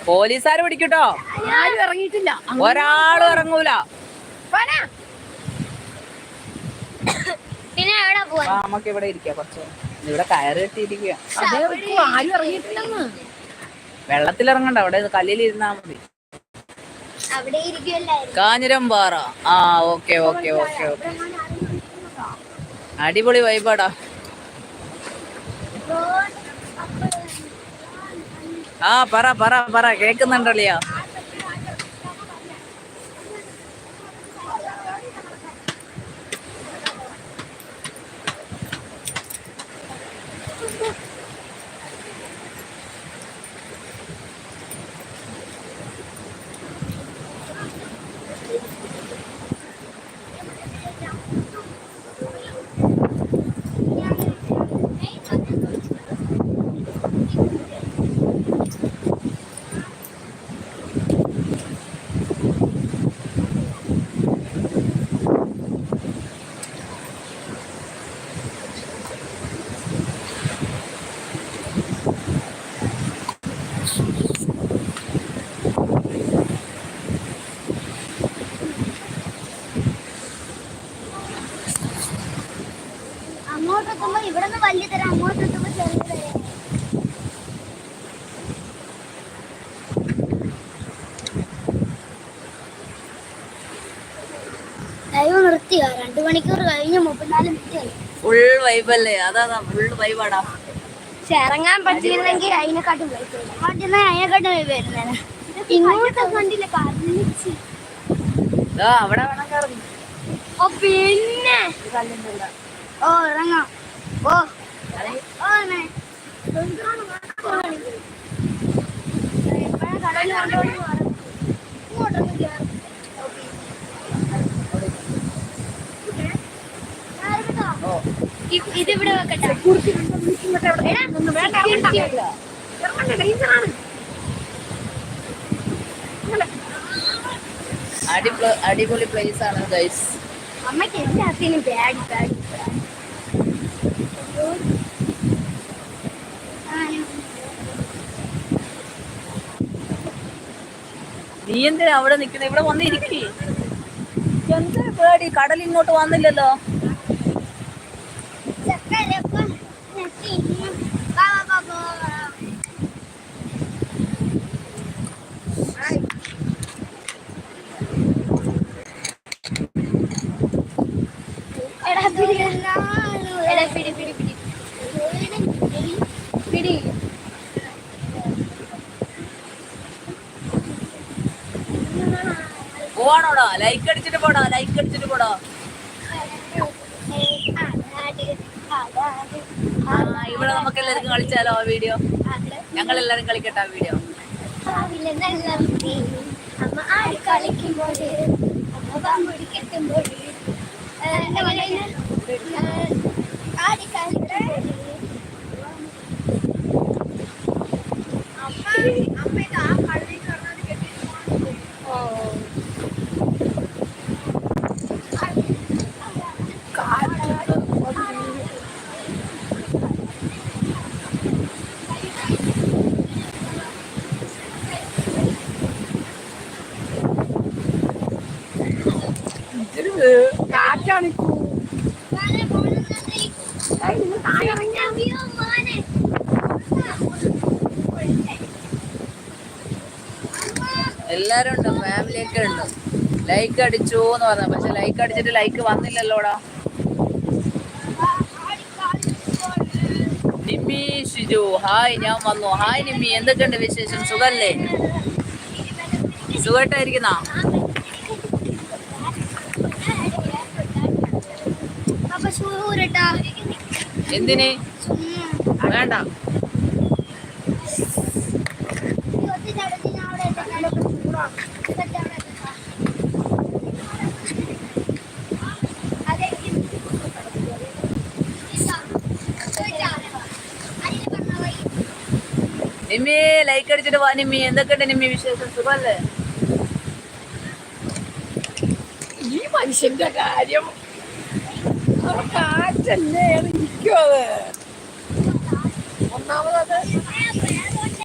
പോലീസുകാര് പിടിക്കട്ടോ. ആരും ഇറങ്ങിയിട്ടില്ല, ഒരാളും ഇറങ്ങൂല. പിന്നെ എവിടെ പോവാ? നമുക്ക് ഇവിടെ ഇരിക്കാം കുറച്ച്. ഇവിടെ കയറ് കെട്ടിയിരിക്കുക. ആരും ഇറങ്ങിയിട്ടില്ലെന്ന്. വെള്ളത്തിലിറങ്ങണ്ട, അവിടെ കല്ലിലിരുന്നാ മതി. അവിടെ ഇരിക്കുവല്ലായിരുന്നു. കാഞ്ഞിരംപാറ. ആ ഓക്കെ ഓക്കെ ഓക്കെ ഓക്കെ. അടിപൊളി വൈബാടാ. ആ പറ പറ പറ, കേക്കുന്നുണ്ടല്ലോ. അങ്ങോട്ടെത്തുമ്പോ ഇവിടെ നിന്ന് വലിയ തരാം, അങ്ങോട്ടെത്തുമ്പോ ചെറിയ തരാം. ലൈവ് നിർത്തിയോ? 2 മണിക്കൂർ കഴിഞ്ഞ് 34 മിനിറ്റ് ആയി. ഫുൾ വൈബല്ലേ? അതാ ഫുൾ വൈബാടാ. ഇറങ്ങാൻ പറ്റിയിരുന്നെങ്കിൽ അതിനെക്കാട്ടും പറ്റുന്ന അതിനെക്കാട്ടും വരുന്നേനെ. ഇങ്ങോട്ട് കണ്ടില്ല, കല്ലിച്ച്. അവിടെ വേണം കയറുന്നു. ഓ പിന്നെ ഓ ഇറങ്ങാം. ഓ ഇതിവിടെ വെക്കട്ടെ. അടിപൊളി പ്ലേസ് ആണ് ഗൈസ്. അമ്മയ്ക്ക് എല്ലാത്തിനും ബാഗ് ബാഗ്. നീ എന്തിനാ അവിടെ നിൽക്കുന്നത്? ഇവിടെ വന്ന് ഇരിക്കേ. എന്ത് പേടി, കടൽ ഇങ്ങോട്ട് വന്നില്ലല്ലോ. പോവാണോടാ? ലൈക്ക് അടിച്ചിട്ട് പോടാ, ലൈക്ക് അടിച്ചിട്ട് പോടാ. ഇവിടെ നമുക്ക് എല്ലാവർക്കും കളിച്ചാലോ ആ വീഡിയോ? ഞങ്ങൾ എല്ലാരും കളിക്കട്ടെ ആ വീഡിയോ. അമ്മ ആടി കളിക്കുമ്പോൾ ആടി കളിക്കുമ്പോൾ കാറ്റാണ്. എല്ലാരും ഉണ്ട്, ഫാമിലിയൊക്കെ ഉണ്ട്. ലൈക്ക് അടിച്ചു എന്ന് പറഞ്ഞ, പക്ഷെ ലൈക്ക് അടിച്ചിട്ട് ലൈക്ക് വന്നില്ലല്ലോടാ. നിമ്മി ഷിജു ഹായ്, ഞാൻ വന്നു. ഹായ് നിമ്മി, എന്തൊക്കെയുണ്ട് വിശേഷം? സുഖല്ലേ? സുഖമായിട്ടായിരിക്കുന്ന? എന്തിന് വേണ്ട? നിമ്മി ലൈക്ക് അടിച്ചിട്ട് വാ. നിമ്മി എന്തൊക്കെയുണ്ട് നിമ്മി വിശേഷം? സുഖല്ലേ? ഈ മനുഷ്യന്റെ കാര്യം കാറ്റല്ലേ ഇരിക്കും. അത് ഒന്നാമത്